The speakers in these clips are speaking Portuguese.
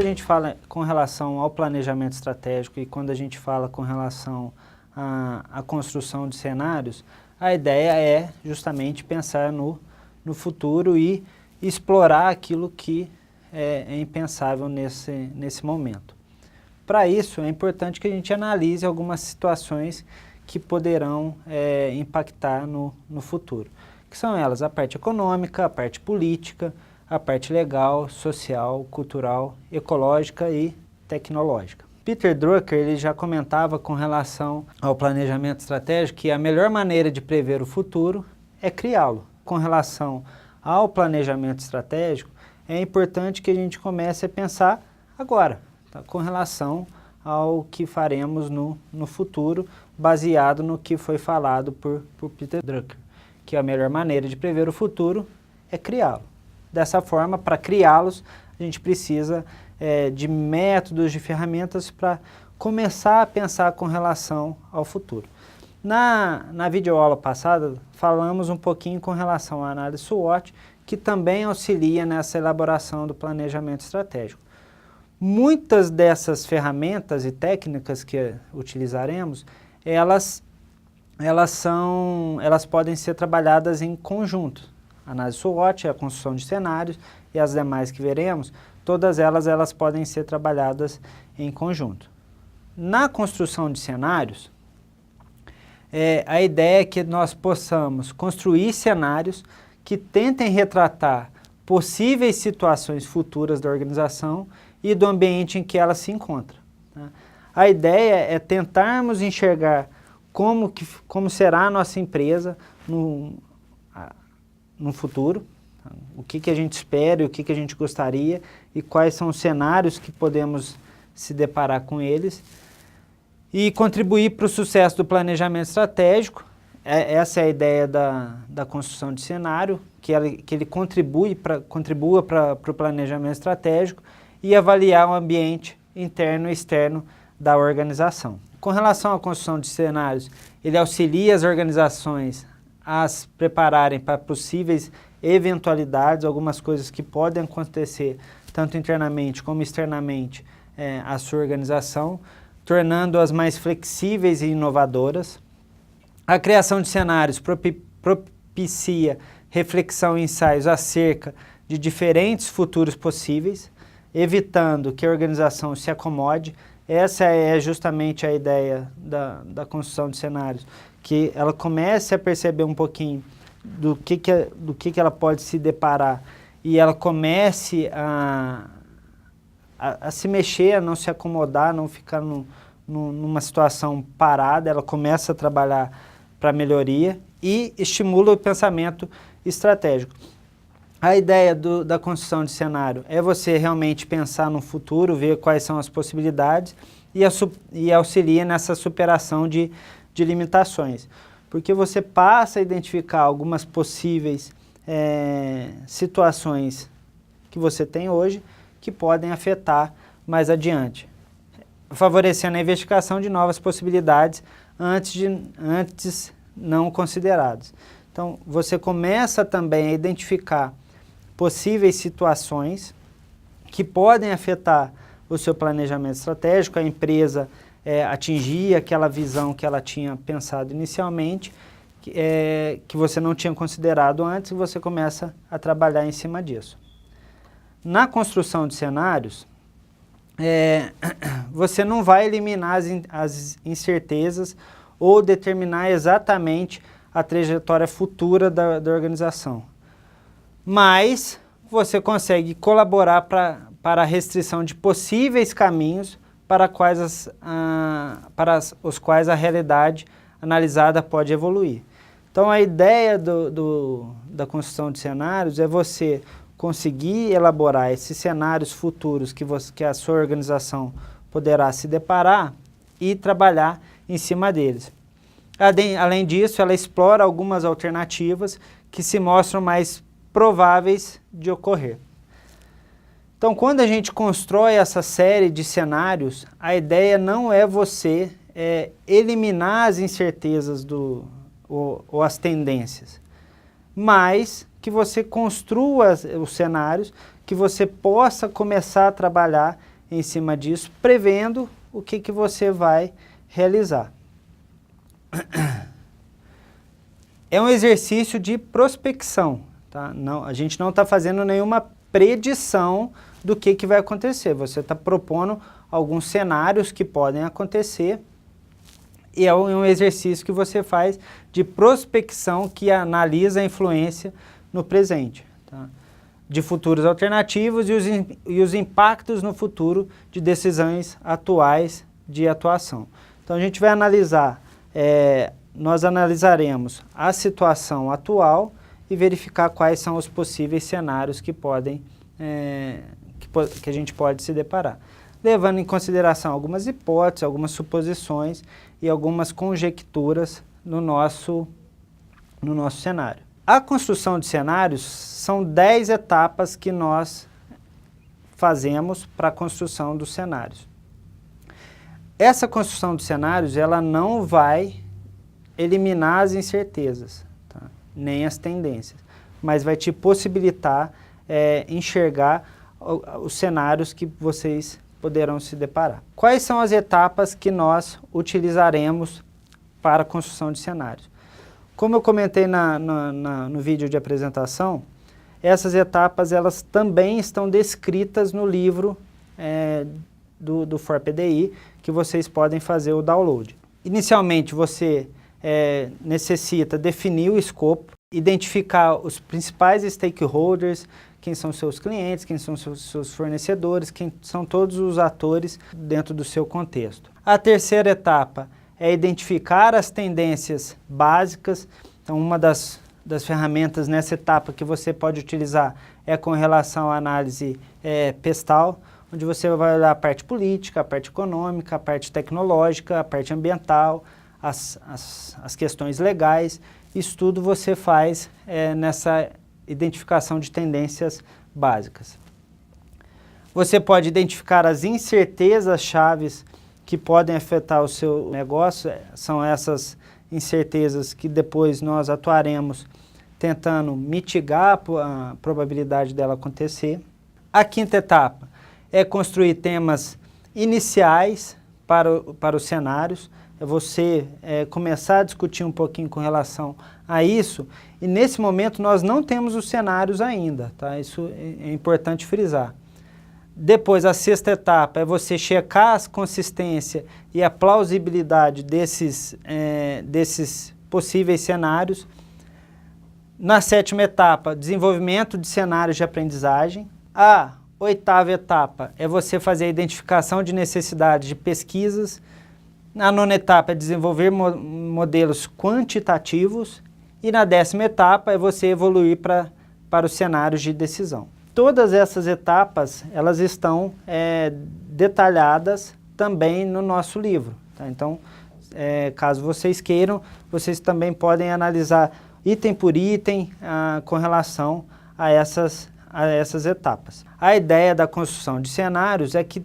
gente fala com relação ao planejamento estratégico e quando a gente fala com relação à construção de cenários, a ideia é justamente pensar no futuro e explorar aquilo que é impensável nesse momento. Para isso, é importante que a gente analise algumas situações que poderão impactar no futuro, que são elas a parte econômica, a parte política, a parte legal, social, cultural, ecológica e tecnológica. Peter Drucker ele já comentava com relação ao planejamento estratégico que a melhor maneira de prever o futuro é criá-lo. Com relação ao planejamento estratégico, é importante que a gente comece a pensar agora, tá? Com relação ao que faremos no futuro, baseado no que foi falado por Peter Drucker, que a melhor maneira de prever o futuro é criá-lo. Dessa forma, para criá-los, a gente precisa de métodos, de ferramentas para começar a pensar com relação ao futuro. Na videoaula passada, falamos um pouquinho com relação à análise SWOT, que também auxilia nessa elaboração do planejamento estratégico. Muitas dessas ferramentas e técnicas que utilizaremos, elas podem ser trabalhadas em conjunto. A análise SWOT, a construção de cenários e as demais que veremos, todas elas podem ser trabalhadas em conjunto. Na construção de cenários, a ideia é que nós possamos construir cenários que tentem retratar possíveis situações futuras da organização e do ambiente em que ela se encontra. Tá? A ideia é tentarmos enxergar como será a nossa empresa no futuro, tá? O que a gente espera e o que a gente gostaria e quais são os cenários que podemos se deparar com eles e contribuir para o sucesso do planejamento estratégico. Essa é a ideia da construção de cenário, que ele contribua para o planejamento estratégico e avaliar o ambiente interno e externo da organização. Com relação à construção de cenários, ele auxilia as organizações a se prepararem para possíveis eventualidades, algumas coisas que podem acontecer tanto internamente como externamente à sua organização, tornando-as mais flexíveis e inovadoras. A criação de cenários propicia reflexão e ensaios acerca de diferentes futuros possíveis, evitando que a organização se acomode. Essa é justamente a ideia da construção de cenários, que ela comece a perceber um pouquinho do que ela pode se deparar e ela comece a se mexer, a não se acomodar, não ficar numa situação parada, ela começa a trabalhar para melhoria e estimula o pensamento estratégico. A ideia da construção de cenário é você realmente pensar no futuro, ver quais são as possibilidades e auxilia nessa superação de limitações. Porque você passa a identificar algumas possíveis situações que você tem hoje que podem afetar mais adiante, favorecendo a investigação de novas possibilidades antes não consideradas. Então, você começa também a identificar possíveis situações que podem afetar o seu planejamento estratégico, a empresa atingir aquela visão que ela tinha pensado inicialmente, que você não tinha considerado antes, e você começa a trabalhar em cima disso. Na construção de cenários, você não vai eliminar as incertezas ou determinar exatamente a trajetória futura da organização. Mas você consegue colaborar para a restrição de possíveis caminhos para os quais a realidade analisada pode evoluir. Então, a ideia da construção de cenários é você conseguir elaborar esses cenários futuros que a sua organização poderá se deparar e trabalhar em cima deles. Além disso, ela explora algumas alternativas que se mostram mais prováveis de ocorrer. Então, quando a gente constrói essa série de cenários, a ideia não é você eliminar as incertezas ou as tendências, mas que você construa os cenários, que você possa começar a trabalhar em cima disso, prevendo o que você vai realizar. É um exercício de prospecção, tá? Não, a gente não está fazendo nenhuma predição do que vai acontecer. Você está propondo alguns cenários que podem acontecer e é um exercício que você faz de prospecção que analisa a influência no presente, tá? De futuros alternativos e os impactos no futuro de decisões atuais de atuação. Então a gente vai analisar, nós analisaremos a situação atual e verificar quais são os possíveis cenários que podem, que a gente pode se deparar, levando em consideração algumas hipóteses, algumas suposições e algumas conjecturas no nosso cenário. A construção de cenários são 10 etapas que nós fazemos para a construção dos cenários. Essa construção de cenários, ela não vai eliminar as incertezas, tá? Nem as tendências, mas vai te possibilitar enxergar os cenários que vocês poderão se deparar. Quais são as etapas que nós utilizaremos para a construção de cenários? Como eu comentei no vídeo de apresentação, essas etapas elas também estão descritas no livro do ForPDI, que vocês podem fazer o download. Inicialmente, você necessita definir o escopo, identificar os principais stakeholders, quem são seus clientes, quem são seus fornecedores, quem são todos os atores dentro do seu contexto. A terceira etapa é identificar as tendências básicas. Então, uma das ferramentas nessa etapa que você pode utilizar é com relação à análise PESTAL, onde você vai olhar a parte política, a parte econômica, a parte tecnológica, a parte ambiental, as questões legais. Isso tudo você faz nessa identificação de tendências básicas. Você pode identificar as incertezas chaves que podem afetar o seu negócio. São essas incertezas que depois nós atuaremos tentando mitigar a probabilidade dela acontecer. A quinta etapa é construir temas iniciais para os cenários. É você começar a discutir um pouquinho com relação a isso, e nesse momento nós não temos os cenários ainda, tá? Isso é importante frisar. Depois, a sexta etapa é você checar a consistência e a plausibilidade desses possíveis cenários. Na sétima etapa, desenvolvimento de cenários de aprendizagem. A oitava etapa é você fazer a identificação de necessidades de pesquisas. Na nona etapa é desenvolver modelos quantitativos e na 10ª etapa é você evoluir para os cenários de decisão. Todas essas etapas, elas estão detalhadas também no nosso livro, tá? Então, caso vocês queiram, vocês também podem analisar item por item com relação a essas etapas. A ideia da construção de cenários é que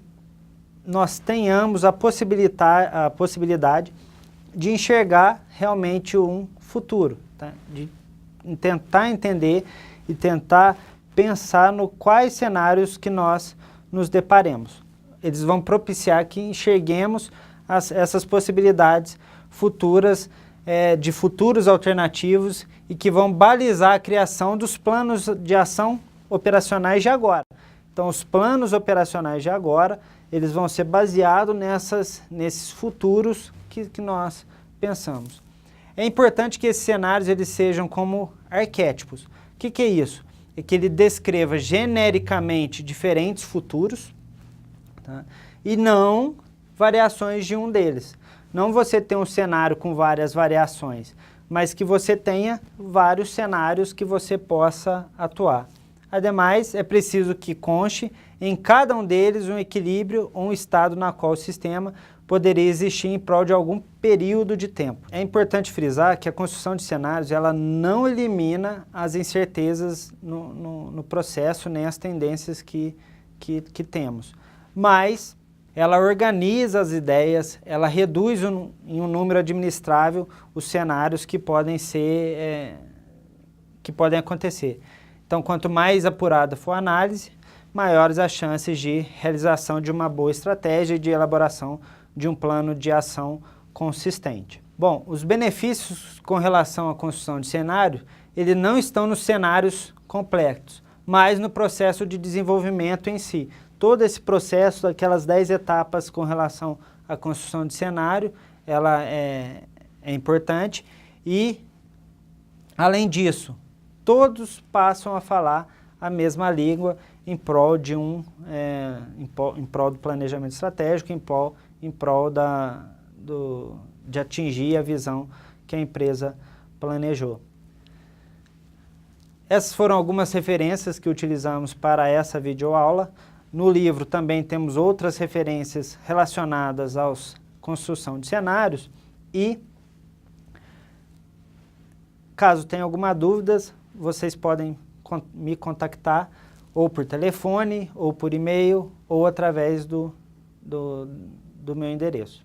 nós tenhamos a possibilidade de enxergar realmente um futuro, tá? De tentar entender e tentar pensar no quais cenários que nós nos deparemos. Eles vão propiciar que enxerguemos essas possibilidades futuras, de futuros alternativos e que vão balizar a criação dos planos de ação operacionais de agora. Então, os planos operacionais de agora, eles vão ser baseados nesses futuros que nós pensamos. É importante que esses cenários eles sejam como arquétipos. O que é isso? É que ele descreva genericamente diferentes futuros, tá? E não variações de um deles. Não você ter um cenário com várias variações, mas que você tenha vários cenários que você possa atuar. Ademais, é preciso que conste em cada um deles um equilíbrio ou um estado na qual o sistema poderia existir em prol de algum período de tempo. É importante frisar que a construção de cenários ela não elimina as incertezas no processo, nem as tendências que temos, mas ela organiza as ideias, ela reduz em um número administrável os cenários que podem acontecer. Então, quanto mais apurada for a análise, maiores as chances de realização de uma boa estratégia e de elaboração de um plano de ação consistente. Bom, os benefícios com relação à construção de cenário, eles não estão nos cenários complexos, mas no processo de desenvolvimento em si. Todo esse processo, aquelas 10 etapas com relação à construção de cenário, ela é importante e, além disso, todos passam a falar a mesma língua em prol de em prol do planejamento estratégico, em prol de atingir a visão que a empresa planejou. Essas foram algumas referências que utilizamos para essa videoaula. No livro também temos outras referências relacionadas à construção de cenários e, caso tenha alguma dúvida, vocês podem me contactar ou por telefone, ou por e-mail, ou através do meu endereço.